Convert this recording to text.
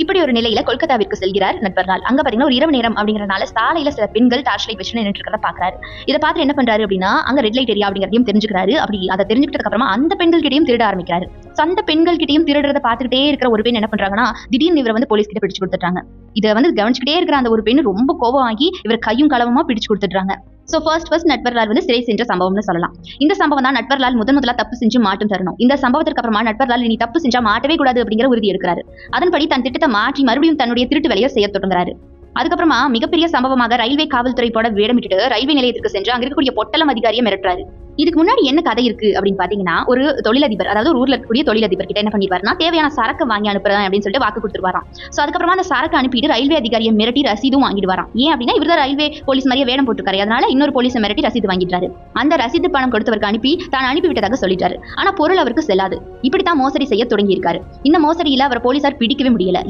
இப்படி ஒரு நிலையில கொல்கத்தாவிற்கு செல்கிறார் நட்வர்லால். அங்க பாத்தீங்கன்னா ஒரு இரவு நேரம் அப்படிங்கறதுனால சாலையில சில பெண்கள் டார்ச் லைட் வச்சு நின்னுட்டு இருக்கிறத பாக்குறாரு. இதை பார்த்து என்ன பண்றாரு அப்படின்னா அங்க ரெட் லைட் ஏரியா அப்படிங்கறதையும் தெரிஞ்சுக்கிறாரு. அப்படி அதை தெரிஞ்சுக்கிட்டதுக்கு அப்புறமா அந்த பெண்கள் கிட்டையும் திருட ஆரம்பிக்கிறாரு. அந்த பெண்கள் கிட்டையும் திருடுறத பார்த்துக்கிட்டே இருக்கிற ஒரு பெண் என்ன பண்றாங்கன்னா திடீர்னு இவரை வந்து போலீஸ் கிட்ட பிடிச்சு கொடுத்துட்டாங்க. இதை வந்து கவனிச்சுக்கிட்டே இருக்கிற அந்த ஒரு பெண் ரொம்ப கோபம் ஆகி இவர் கையும் களவுமா பிடிச்சு கொடுத்துட்டாங்க. சோ ஃபர்ஸ்ட் நட்வர்லால் வந்து சிறை சென்ற சம்பவம்னு சொல்லலாம். இந்த சம்பவம் தான் நட்வர்லால் முதலா தப்பு செஞ்சு மாட்டும் தரணும். இந்த சம்பவத்திற்கு அப்புறமா நட்வர்லால் இனி தப்பு செஞ்சா மாட்டவே கூடாது அப்படிங்கிற உறுதி எடுக்கிறாரு. அதன்படி தன் திட்டத்தை மாற்றி மறுபடியும் தன்னுடைய திருட்டு வேலையை செய்ய தொடங்குறாரு. அதுக்கப்புறமா மிகப்பெரிய சம்பவமாக ரயில்வே காவல்துறை போட வேடமிட்டு ரயில்வே நிலையத்திற்கு சென்று அங்க இருக்கக்கூடிய பொட்டலம் அதிகாரியை மிரட்டுறாரு. இதுக்கு முன்னாடி என்ன கதை இருக்கு அப்படின்னு பாத்தீங்கன்னா ஒரு தொழிலதிபர், அதாவது ஒரு ஊர்ல இருக்கக்கூடிய தொழிலதிபர் கிட்ட என்ன பண்ணிருவாருன்னா தேவையான சரக்கு வாங்கி அனுப்புறேன் அப்படின்னு சொல்லிட்டு வாக்கு கொடுத்துருவாராம். சோ அதுக்கப்புறமா அந்த சரக்கு அனுப்பிட்டு ரயில்வே அதிகாரியை மிரட்டி ரசீதும் வாங்கிட்டு வரான். ஏன் அப்படின்னா இவர்தான் ரயில்வே போலீஸ் மாதிரியே வேடம் போட்டுருக்காரு. அதனால இன்னொரு போலீஸை மிரட்டி ரசீது வாங்கிட்டாரு. அந்த ரசீது பணம் கொடுத்தவருக்கு அனுப்பி தான் அனுப்பிவிட்டதாக சொல்லிட்டாரு. ஆனா பொருள் அவருக்கு செல்லாது. இப்படித்தான் மோசடி செய்ய தொடங்கி இருக்காரு. இந்த மோசடியில அவர் போலீசார் பிடிக்கவே முடியல.